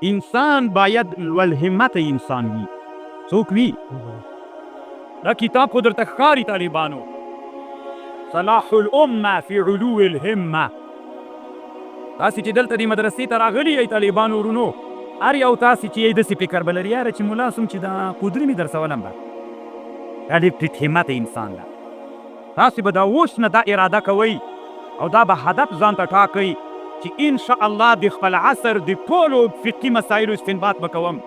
انسان باید لوړ همته انسان وي. څوک وي؟ دا کتاب خو درته ښکاري طالبانو، صلاح الامه فی علو الهمه. تاسې چې دلته دې مدرسې ته راغلي یئ طالبانو ورونو، هر یو تاسې چې یئ داسې فکر به لري یاره چې ملا سم چې دا قدري مې درسولم به، دا ډېر ټیټ همته انسان ده. تاسې به دا اوس نه دا اراده کوئ او دا به هدف ځان ته ټاکئ چې انشاءالله د خپل عصر د ټولو فقهي مسایلو استنباط به کوم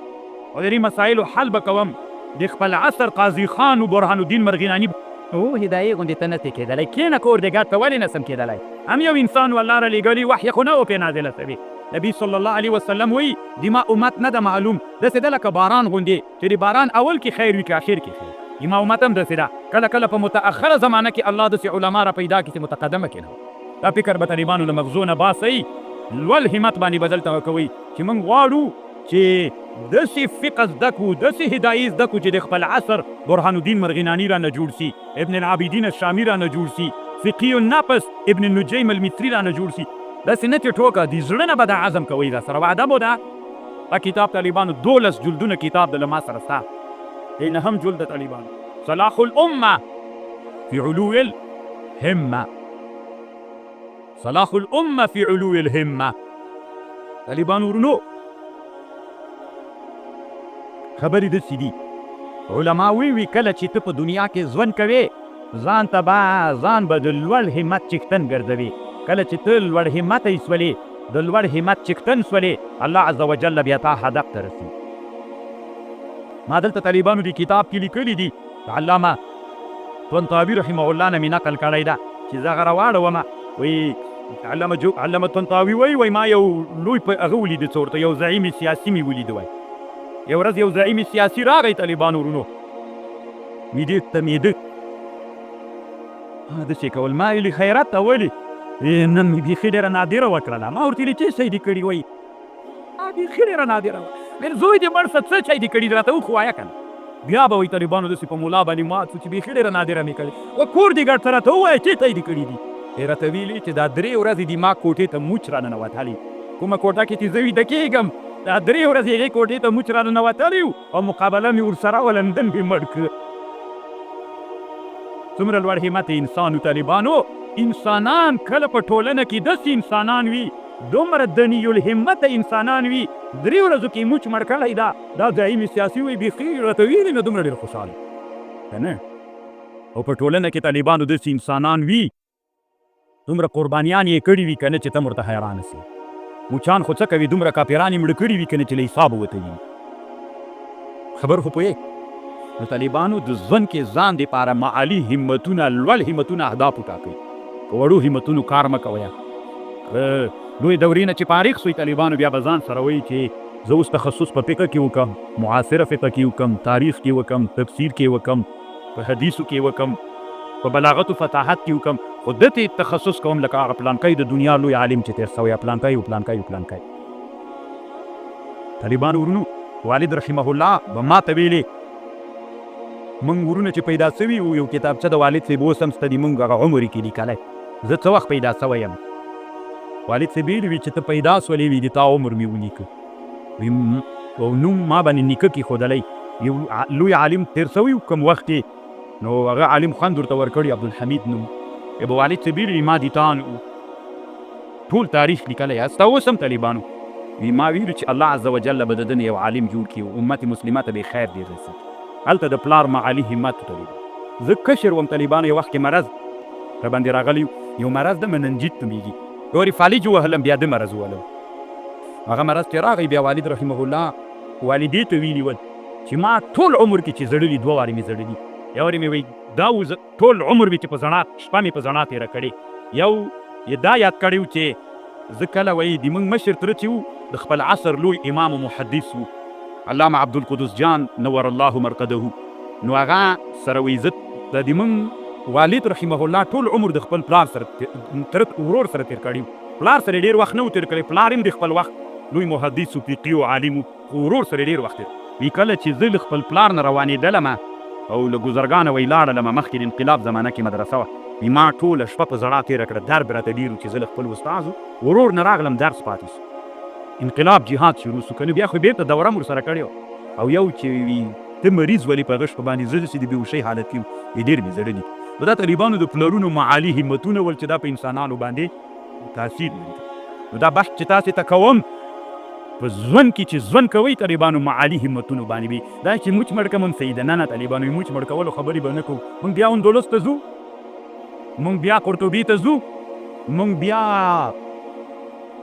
او د دې مسایلو حل به کوم. د خپل عصر قاضي خان و برهان الدین مرغیناني او هدایې غوندې ته نسې کېدلی. کښېنه کور دې ګډ ته ولې نسم کېدلی؟ هم یو انسان والله را لېږلي، وحی خو نه و پرې نازله سوې. نبي صلی الله علیه وسلم وایي زما امت نه ده معلوم، داسې ده لکه باران غوندې چې د باران اول کې خیر وي که اخر کې خیر. زما امت هم داسې ده، کله کله په متأخره زمانه کې الله داسې علما را پیدا کړي چې متقدمه کې نه. دا فکر به طالبانو له مغزو نه باسئ، لوړ همت باندې به دلته کوئ چې موږ غواړو چې داسې فقه زده کړو، داسې هدایې زده کړو چې د خپل عصر برهان الدین مرغیناني رانه جوړ سي، ابن العابدین الشامي رانه جوړ سي، فقی النفس ابن النجیم المصري رانه جوړ سي. داسې نه چې ټوکه د زړه نه به دا عزم کوئ را سره وعده مو ده. دا کتاب طالبانو 12 جلدونه کتاب د له ما سره ستا دی، نهم جلد د طالبانو صلاح الامه فی علو الهمه. صلاح الامه فی علو الهمه. طالبانو ورونو خبرې داسې دي، علما وی کله چې ته په دنیا کې ژوند کوې ځان ته به د لوړ همت چښتن ګرځوې. کله چې ته لوړ همته شولې، د لوړ همت چښتن شولې، الله عز وجل بیا تا هدف ته رسي. ما دلته طالبانو دې کتاب کې لیکلي دي، علامه طنطاوي رحمه الله نه مې نقل کړی ده چې زه هغه راواړومه. وایي علامه طنطاوي وایي ما یو لوی په هغه ولیده څه ورته یو زعیم سیاسي مې ولیده. وایي یو ورځ یو زعیم سیاسي راغی طالبانو ورونو، میدې تمیده داسې کول. ما ویلي خیرت ته ولې نن مې بیخي ډېره نادره وکړله. ما ورته ویلي چې څه دې کړي؟ وایي بیخي ډېره نادره وه. زوی دې مړ شه څه چی دې کړي راته وښوایه که نه. بیا به وایي طالبانو داسې په ملا باندې مات شو چې بیخي ډېره نادره مې کړې. و کور دې ګډ ته راته ووایه چېرته یې دې کړي دي؟ راته ویلي چې دا 3 ورځې دي ما کوټې ته موچ راننوتلی، کومه کوټه کې چې زه ویده کېږم دا 3 ورځې هغې کوټې ته موچ راننوتلی و او مقابله مې ورسره و لندن مې مړ کړ. څومره لوړ همت انسان و طالبانو. انسانان کله په ټولنه کې داسې انسانان وي، دومره دني الهمته انسانان وي، 3 ورځو کې موچ مړ کړی دا زعیم سیاسي وایي بیخي راته ویلي نه دومره ډېر خوشحاله که نه. او په ټولنه کې طالبانو داسې انسانان وي، دومره قربانیان یې کړي وي که نه چې ته ورته حیرانه سي. موچان خو څه کوي، دومره کاپیران یې مړه کړي وي که نه چې له حسابه وتلي. خبر خو پوهېږ. نو طالبانو د ژوند کې ځان دپاره معالي همتونه، لوړ همتونه اهداف وټاکئ. په وړو همتونو کار مه کوئ. لوی دورې نه چې فارغ سوئ طالبانو بیا به ځان سره وایي چې زه اوس تخصص په فقه کې وکړم، معاصره فقه کې وکړم، تاریخ کې وکړم، تفسیر کې وکړم، په حدیثو کې وکړم، په بلاغت و فصاحت کې وکړم، خو دته تخصص کوم لکه هغه پلانکی د دنیا لوی عالم چې تېر سوی پلانکی و پلانکی و پلانکی. طالبانو ورونو والد رحمه الله به ما ته ویلې موږ ورونه چې پیدا سوي وو یو کتابچه د والد صاحب اوس هم شته دي، موږ هغه عمر کې لیکلی زه څه وخت پیدا سوی یم. والد صاحب ویلي وي چې ته پیدا سولې وي د تا عمر مې ولیکه او نوم ما باندې نیکه کېښودلی، یو لوی عالم تېر سوی و کوم وخت کې، نو هغه عالم خوند ورته ورکړي عبدالحمید نوم. به والد صاحب ویلي ما د تا ټول تاریخ لیکلی یاست اوس هم طالبانو. ما ویلو چې الله عز وجل به د ده نه یو عالم جوړ کړي او امت مسلمه ته به خیر ډېر رسي. هلته د پلار معالي همت طالب. زه کشر وم طالبانو، یو وخت کې مرض را باندې راغلی، یو مرض د مننجیت نومېږي، ګورې فالج ووهلم بیا د مرض ووهلم. هغه مرض چې راغی بیا والد رحمه الله والدې ته ویلي ول چې ما ټول عمر کې چې زړلي 2 وارې مې زړلي. یو وارې مې وایي دا ټول عمر مې چې په زڼا شپه مې په زڼا تېره کړې. یو یې دا یاد کړی و چې زه کله وایي د موږ مشر تره چې و د خپل عصر لوی امام و محدث و علامه عبدالقدس جان نور الله مرقده، نو هغه سره وایي زه د موږ والد رحمه الله ټول عمر د خپل پلار سره ورور سره تېر کړی. پلار سره ډېر وخت نه و تېر کړی، پلار هم د خپل وخت لوی محدث و فقي و عالم و، ورور سره ډېر وخت تېر. وی کله چې زه له خپل پلار نه روانېدلم او له ګذرګانه وی لاړلم، مخکې د انقلاب زمانه کې مدرسه وه، ما ټوله شپه په زړه تېره کړه، درد به راته ډېر و چې زه له خپل استاد ورور نه راغلم درس پاتې شو. انقلاب جهاد شروع شو کنه بیا خو بیرته دوره مو سره کړی او یو چې وي ته مریض ولې په غش باندې زړه چې د بېهوشۍ حالت کې ډېر مې زړه دي نو دا طالبانو د پلرونو معالي همتونه ول چې دا په انسانانو باندې تاثیر لري نو دا بحث چې تاسې ته کوم په ژوند کې چې ژوند کوئ طالبانو معالي همتونو باندې وي دا چې موچ مړ کمون سیده نه نه طالبانو موچ مړ کولو خبرې به نه کوو موږ بیا اندلس ته ځو موږ بیا قرطبي ته ځو موږ بیا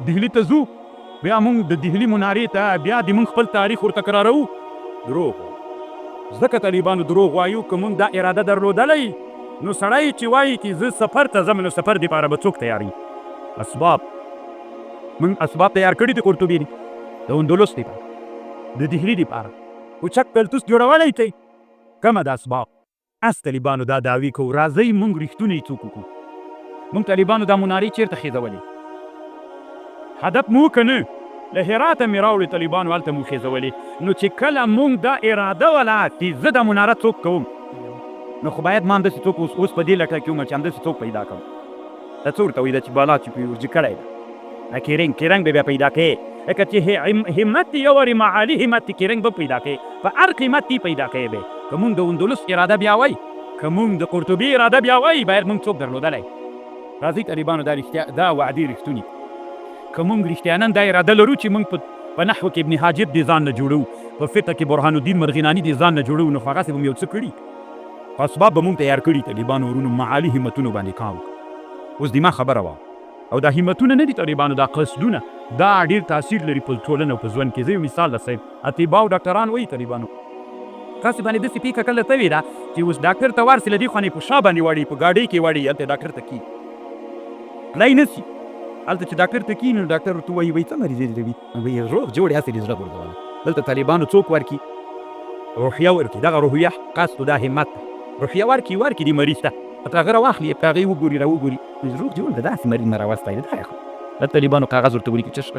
دهلي ته ځو بیا موږ د دهلي منارې ته بیا د موږ خپل تاریخ ورته تکراروو دروغ ځکه طالبانو دروغ وایو که موږ دا اراده درلودلی نو سړی چې وایي چې زه سفر ته ځم نو سفر دپاره به څوک تیاروي اسباب موږ اسباب تیار کړي دي قرطبي دي د اندلس دپاره د دهلي دپاره اوچک پلتوس جوړولی تی کمه د اسباب اس طالبانو دا دعوی کوو راځئ موږ رښتونی څوک وکړو موږ طالبانو دا منارې چېرته خېځولې هدف مو که نه له هراته مې راوړې طالبانو هلته مو خېځولې نو چې کله موږ دا اراده وله چې زه دا مناره څوک کوم نو خو باید ما همداسې څوک اوس په دې لټه کې وم چې همداسې څوک پیدا کړم دا څه ورته وایي دا چې بالا چې پې ورجي کړی ده کیرنګ به بیا پیدا کوې لکه چې همت یو وارې معالي همت کیرنګ به پیدا کوې په هر قیمت دې پیدا کوې به که موږ د اندلس اراده بیا وای که موږ د قرطبي اراده بیا وای باید موږ څوک درلودلی راځئ طالبانو دا وعدې رښتوني که موږ رښتیانن دا اراده لرو چې موږ په نحو کې ابن حاجب دې ځان نه جوړو په فقه کې برهان الدین مرغیناني دې ځان نه جوړو نو خو هغسې به مو یو څه کړي اسباب به موږ تیار کړي طالبانو ورونو معالي همتونو باندې کار وکړو اوس دما خبره وه او دا همتونه نه دي طالبانو دا قصدونه دا ډېر تاثیر لري په ټولنه او په ژوند کې زه یو مثال درصیم اطبا او ډاکټران وایي طالبانو تاسې باندې داسې پیښه کله توې ده چې اوس ډاکټر ته ورسې له دې خوا نه یې په شا باندې واړي په ګاډۍ کې واړي هلته ډاکټر ته کي تللی نه سي هلته چې ډاکټر ته کي نو ډاکټر ورته وایي وایي څه مریض یې لري وایي روغ جوړ هسې دې زړه غورځولی دلته طالبانو څوک ورکي روحیه ورکي دغه روحیه قصد دا همت روحیه ورکي دې مریض ته ته هغه راواخلي په هغې وګوري راوګوري روغ جوړ ده داسې مریض نه راوستی ده دا د طالبانو کاغذ ورته ولیکي چش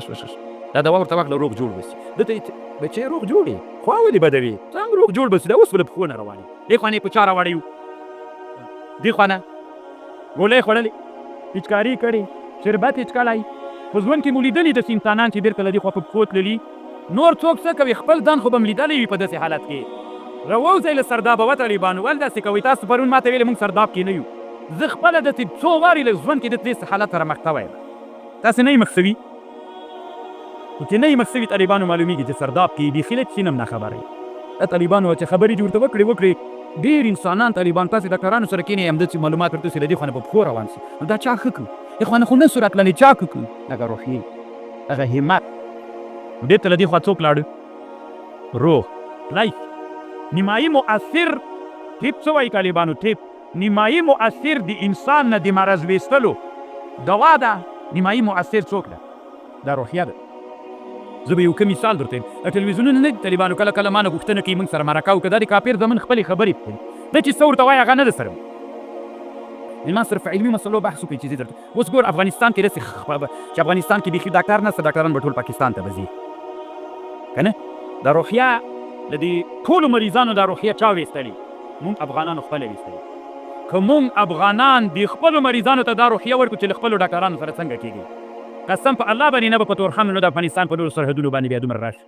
دا دوا ورته واخله روغ جوړ بسي دته بچی روغ جوړ یې خوا ولې بدوي څنګه روغ جوړ بسي دا اوس به له پښو نه روان یې دې خوا نه یې په چا راوړی یو دې خوا نه ګولۍ خوړلې پچکاري کړې شربت یې څکلی په ژوند کې مو لیدلي داسې انسانان چې بېرته له دې خوا په پښو تللي نور څوک څه کوي خپل ځان خو به م لیدلی وي په داسې حالت کې راووځئ له سردابه و طالبانو ولې داسې کوئ تاسو پرون ما ته ویلې موږ سرداب کې نه یو زه خپله داسې څو وارې له ژوند کې د دې حالت سره مخ شوی یم تاسې نه یې مخ شوي خو چې نه یې مخ شوي طالبانو معلومېږي چې سرداب کې بیخي له چي نه م ناخبره یې دا طالبانو چې خبرې دې ورته وکړې ډېر انسانان طالبان تاسې ډاکټرانو سره کښېنئ همداسې معلومات ورته له دې خوا نه په پښو روان شي نو دا چا ښه کړو دې خوا نه خو نه سو راتللی چا ښه کړو هغه روحیې هغه همت نو دې ته له دې خوا څوک لاړه روح تللی نیمایي مؤثر ټیپ څه وایي طالبانو ټیپ نیمایي مؤثر د انسان نه د مرض ویستلو دوا ده نیمایي مؤثر څوک ده دا روحیه ده زه به یو ښه مثال درته یم ټلویزیونونه نه دي طالبانو کله کله ما نه غوښتنه کوي موږ سره مرکه وکړه دا د کافر زمن خپلې خبرې کوي ده چې څه ورته وایي هغه نه ده سره ما صرف علمي مسلو بحث وکړي چې زه درته اوس ګور افغانستان کې داسې چې افغانستان کې بیخي ډاکټر نسته ډاکټران به ټول پاکستان ته به ځي که نه دا روحیه د دې ټولو مریضانو دا روحیه چا ویستلي موږ افغانانو خپله ویستلي که موږ افغانان د خپلو مریضانو ته دا روحیه ورکړو چې له خپلو ډاکټرانو سره څنګه کېږي قسم په الله باندې نه به په تورخانو د افغانستان په نورو سرحدونو باندې بیا دومره راشي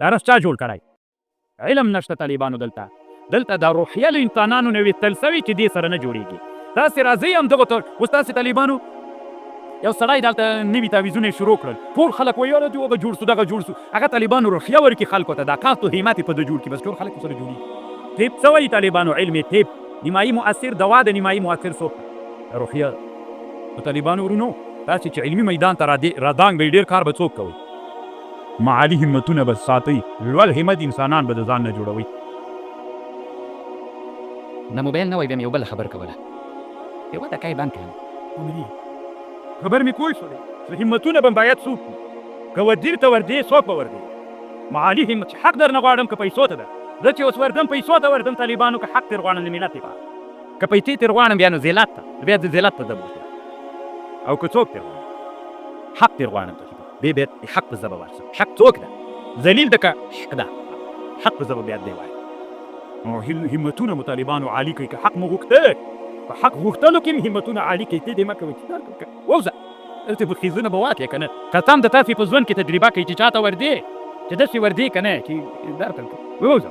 دا رس چا جوړ کړی علم نشته طالبانو دلته دا روحیه له انسانانو نه ویستل سوي چې دې سره نه جوړېږي تاسې راځئ همدغو ته اوس تاسې طالبانو یو سړی دلته نوي تعویضونه یې شروع کړل ټول خلک وایي یاره هغه جوړ سو دغه جوړ سو هغه طالبانو روحیه ورکړي خلکو ته دا کاست و همت یې په ده جوړ کړي بس ټول خلک سره جوړېږي ټیپ څه وایي طالبانو علم یې ټیپ نیمایي مؤثر دوا د نیمایي مؤثر څوک روحیه نو طالبانو ورونو تاسې چې علمي میدان ته رادانګ به ډېر کار به څوک کوئ معالي همتونه به ساتئ لوړ همت انسانان به د ځان نه جوړوئ د موبایل نه وای بیا مې یو بله خبر کوله یوه دقیقه یې بند کړم خبر مې پوه شولې چې همتونه به باید څوک وي که ودیر ته وردې څوک به وردې معالي همت چې حق در نه غواړم که پیسو ته ده زه چې اوس وردم پیسو ته وردم طالبانو که حق ترې غواړم د ملت لپاره که پیسې ترې غواړم بیا نو ذلت ته بیا د ذلت ته ځم او که څوک ترې غواړم حق ترې غواړم بیا بیا حق په زه به ورسم حق څوک ده ذلیل ده که حق ده حق په زه به بیا دی وایم نو همتونه مو طالبانو عالي کوي که حق مو غوښته په حق غوښتلو کې همتونه عالي کوي ته دې مه کوئ چې ووځه دلته به خیزونه به واقع که نه قسم د تاسې په ژوند کې تجربه کوي چې چاته وردې چې داسې وردې که نه چې درته ووځه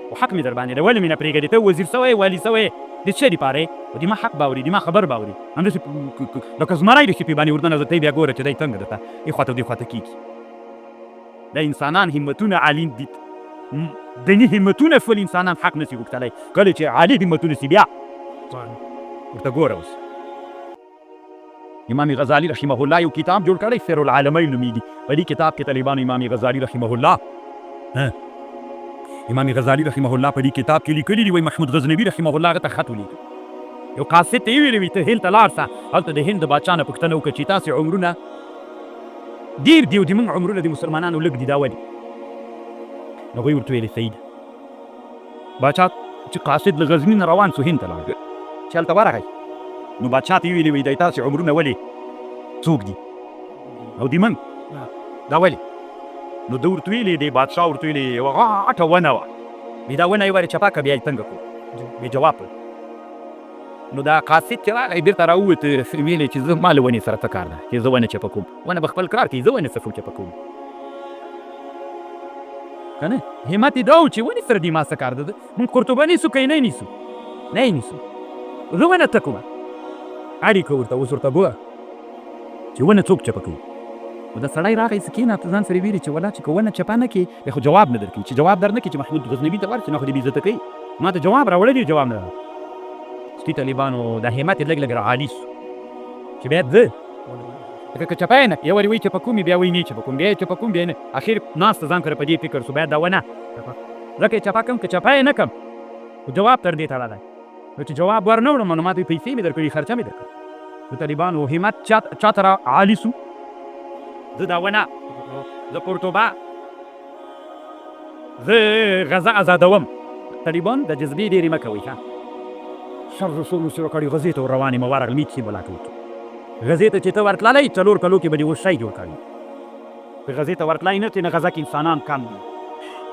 خو حق مې در باندې دی ولې مې نه پرېږدې ته وزیر سوی والي سوی د څه دپاره یې د ما حق باوري د ما خبر باوري همداسې لکه زمری د شپې باندې ورننه ته بیا ګوره چې دی څنګه درته دې خواته دې خواته کېږي دا انسانان همتونه عالي دي دیني همتونه شول انسانان حق نشي غوښتلی کله چې عالي همتونه سي بیا ورته ګوره اوس امام غزالی رحمه الله یو کتاب جوړ کړی سیر العالمین نومیږي په دې کتاب کې طالبانو امام غزالی رحمه الله امام غزالی رحمه الله په دې کتاب کې لیکلي دي وایي محمود غزنوي رحمه الله هغه ته خط ولیکه یو قاصد ته یې ویلي وي ته هند ته لاړ شه هلته د هند د باچا نه پوښتنه وکړه چې تاسې عمرونه ډېر دي او د موږ عمرونه د مسلمانانو لږ دي دا ولې نو هغوی ورته ویلې صحیح ده باچا چې قاصد له غزني نه روان سو هند ته لاړ چې هلته ورغی نو باچا ته یې ویلې وایي دی تاسې عمرونه ولې څوک دي او د موږ دا ولې نو ده ورته ویلې دی بادشاه ورته ویلې یوه غاټه ونه وه وایي دا ونه یې ولې چپه کړه بیا یې څنګه کړو بې جواب نو دا قاصد چې راغی بېرته راووت ویلې چې زه ما له ونې سره څه کار ده چې زه ونه چپه کوم ونه به خپل کار کوي زه ونې څه چپه کوم که نه همت یې دا و چې ونې سره دې ما څه کار ده موږ قرطبه نیسو که یې نه نیسو نه یې نیسو زه ونه څه کومه اړیکه ورته اوس ورته ګوره چې ونه څوک چپه کوي نو دا سړی راغی څه کېناست ځان سره ویلي چې ولا چې که ونه چپه نه کړي بیا خو جواب نه درکوي چې جواب در نه کړي چې محمود غزنوي ته ورشي نو خو دې بې عزته کوي ما ته جواب راوړی دی جواب نه سپي طالبانو دا همت یې لږ لږ راعالي سو چې بیا زه لکه که چپه یې نه یو وارې وایي چپه کوم بیا وایي نه چپه کوم بیا یې چپه کوم بیا نه اخر ناسته ځان سره په دې فکر سو باید دا ونه ځکه یې چپه کړم که چپه یې نه کړم خو جواب تر دې تړلی نو چې جواب ور نه وړم نو ما ته پیسې مې درکړي خرچه مې درکړه د طالبانو همت چاته را عالي سو زه دا ونه زه قرطبه زه غزه ازادوم طالبان د جذبې ډېرې مه کوئ ښه شر رسول مو شروع کړي غزې ته ور روان یم ورغلم هېڅ شي به لا کوو غزې ته چې ته ورتللی 4 کلو کې به دې اوس شی جوړ کړي ته غزې ته ورتلی نه چې نه غزه کې انسانان کم دي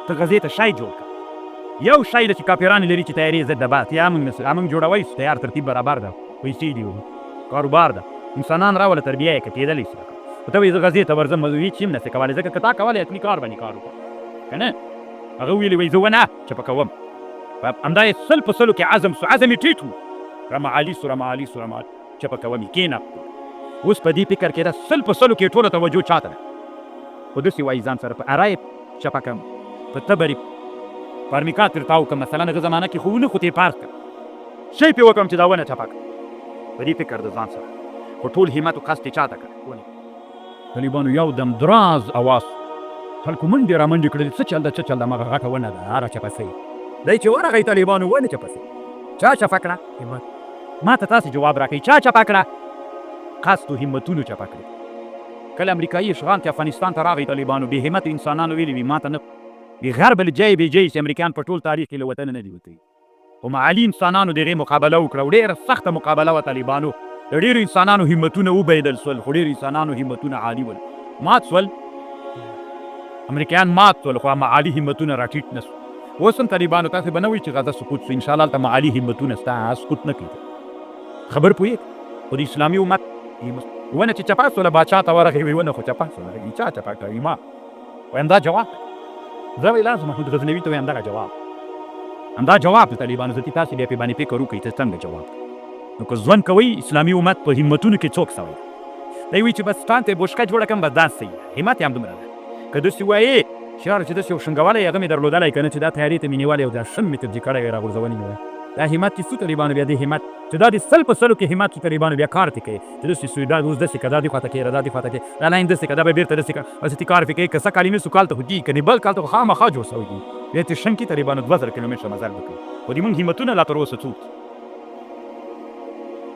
ته غزې ته شی جوړ کړه یو شی ده چې کاپیران لري چې تیارې ضد د بات یا موږ جوړوی تیار ترتیب برابر ده پیسې دي کاروبار ده انسانان راوله تربیه یې که کېدلی شي خو ته وایي زه غزې ته ورځم هېڅ شي هم نسې کولی ځکه که تا کولی اصلي کار باندې کار وکړه که نه هغه ویلي وایي زه ونه چپه کوم همدا یې 100 په 100 کې عزم سو عزم یې ټیټ و رمه عالي سو رمه عالي سو رمه چپه کوم یې کېناست اوس په دې فکر کې ده 100 په 100 کې ټوله توجه چاته ده خو داسې وایي ځان سره په اره یې چپه کړم په تبر یې فارمیکا ترتاو کړم مثلا هغه زمانه کې خو ونه خو ته یې پارک کړم شی پې وکړم چې دا ونه چپه کړم په دې فکر د ځان سره خو ټول همت و قصد یې چاته کړ طالبانو یو دم دراز اواز خلکو منډې را منډې کړلې څه چل ده څه چل ده همغه غټه ونه ده هره چپه سوي دی چې ورغی طالبانو ونه چپه سوي چا چپه کړه ما ته تاسې جواب راکوئ چا چپه کړه قصد و همتونو چپه کړې کله امریکایي اشغال چې افغانستان ته راغی طالبانو بې همت انسانانو ویلي وي ما ته نه غرب الجی بې جی چې امریکایان په ټول تاریخ کې له وطنه نه دي وتلي خو معالي انسانانو د هغې مقابله وکړه او ډېره سخته مقابله وه طالبانو د ډېرو انسانانو همتونه وبهېدل سول خو ډېرو انسانانو همتونه عالي ول مات سول امریکایان مات سول خو معالي همتونه راټیټ نه سو اوس هم طالبانو تاسې به نه وایي چې غزه سقوط سو انشاءالله هلته معالي همتونه ستا سقوط نه کوي خبر پوهېږې خو د اسلامي امت ونه چې چپه سوله باچا ته ورغی وایي ونه خو چپه سوله چا چپه کوي ما وایم دا جواب زه وایي لاس محمود غزنوي ته وایم دغه جواب همدا جواب د طالبانو زه تاسې بیا پې باندې فکر وکړئ ته څنګه جواب نو که ژوند کوئ اسلامي امت په همتونو کې څوک سوی دی وایي چې بس ځان ته یې بوشکه جوړه کړم بس دا صحیح همت یې همدومره ده که داسې وایې چې یاره چې داسې یو شنګولی هغه مې درلودلی که نه چې دا تیارې ته مې نیولی او دا شم مې ترجیح کړی وی راغورځولي مې دا همت چې څو طالبانو بیا دې همت چې دا د 100 په 100 کې همت چې طالبانو بیا کار ته کوي چې داسې سوي دا اوس داسې که دا دې خواته کوي دا دې خواته کوي دا لاین داسې که دا به بېرته داسې که داسې کار پې کوي که څه کلمې سو کال ته خو کېږي که نه بل کال ته خو خامخا جوړ سوی دي بیا ته شم کې طالبانو 2000 کیلومتره مزل وکړي خو د موږ همتونه لا تر اوسه څوک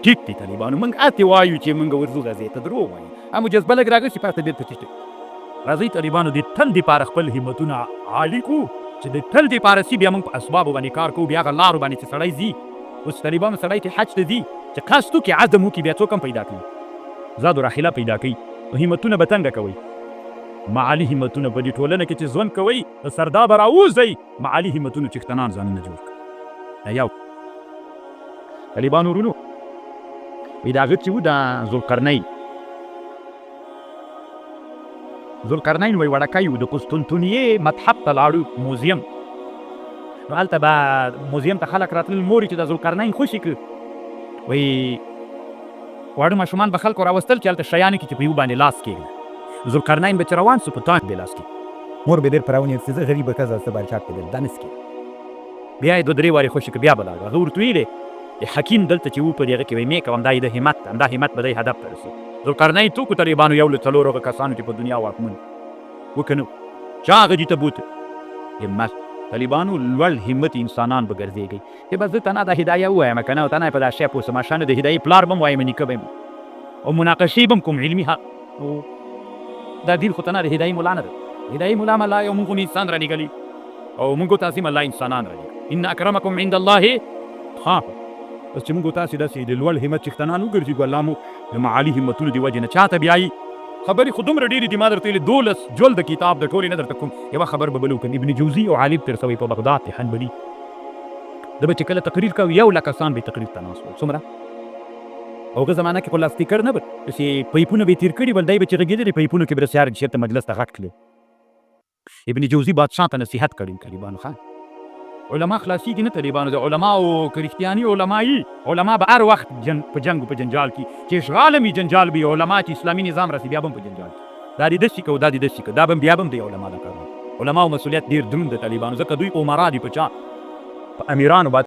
ټیک دي طالبانو موږ اتې وایو چې موږ ورځو غزې ته دروغ وایو اما جذبه لږ راغشي پاته بېرته ټیټ راځئ طالبانو د تل دپاره خپل همتونه عالي کړو چې د تل دپاره سي بیا موږ په اسبابو باندې کار کوو بیا هغه لارو باندې چې سړی ځي اوس طالبانو سړی چې حج ته ځي چې قصد وکړي عزم وکړي بیا څوک هم پیدا کوي زاد و راحله پیدا کوي نو همتونه به څنګه کوئ معالي همتونه په دې ټولنه کې چې ژوند کوئ د سردا به راوځئ معالي همتونو چښتنان ځانونه جوړ کړئ یو طالبانو ورونو وایي د هغه چې و د ذوالقرنین ذوالقرنین وایي وړکی و د قسطنطنیې متحف ته لاړو موزیم نو هلته به موزیم ته خلک راتلل مورې چې د ذوالقرنین خوشي کړه وایي واړه ماشومان به خلکو راوستل چې هلته شیانې کې چې په یو باندې لاس کېږي ذوالقرنین به چې روان سو په تاج به لاس کېږي مور به ډېر په راونیول چې زه غریبه ښځه څه بادشاه کېدل دا نه سکېږي بیا یې دوه درې وارې خوشي کړه بیا به لاړو هغه ورته ویلې حکیم دلته چې و په دې هغه کې وایي مې کوم دا یې د همت همدا همت به دی هدف ته رسېږي ذوالقرنین څوک طالبانو یو له څلورو هغه کسانو چې په دنیا واکمن و که نه چا هغه دې ته بوته همت طالبانو لوړ همت انسانان به ګرځېږئ چې بس زه تنها دا هدایه ووایم که نه تنها په دا شی پوه سم شانه د هدایې پلار به م وایم نیکه به یم او مناقشې به م کوم علمي دا دین خو تنها د هدایي ملا نه ده هدایي ملا م الله یو مونږ خو انسان رالېږلي او مونږ تاسې م الله انسانان رالېږلي ان اکرمکم عند الله اتقاکم بس چې مونږ تاسې داسې د لوړ همت څښتنان وګرځېږو الله مو د معالي همتونو د وجې نه چاته بیایي خبرې خو دومره ډېرې دي ما درته ویلې 12 جلد کتاب د ټولې نه درته کوم یوه خبر به بل وکړم ابن جوزي او عالم تېر سوی په بغداد کې حنبلي ده به چې کله تقریر کوي 100,000 کسان به تقریر ته ناست ول څومره او هغه زمانه کې خو لاسپیکر نه بل چې پیپونه به یې تېر کړي بل دی به چې غږېدلې پیپونو کې به رسیار چېرته مجلس ته غټ کړي ابن جوزي بادشاه ته نصیحت کړی طالبانو ښه علما خلاصېږي نه طالبانو د علماو که رښتیاني علما یي علما به هر وخت په جنګ په جنجال کې چې اشغال هم جنجال به علما چې اسلامي نظام راسي بیا به هم په جنجال کې دا دې داسې کوو دا دې داسې کوو دا به بیا به هم دی علما دا کارونه علماو مسؤلیت ډېر دروند د طالبانو ځکه دوی عمرا دي په چا په امیرانو باندې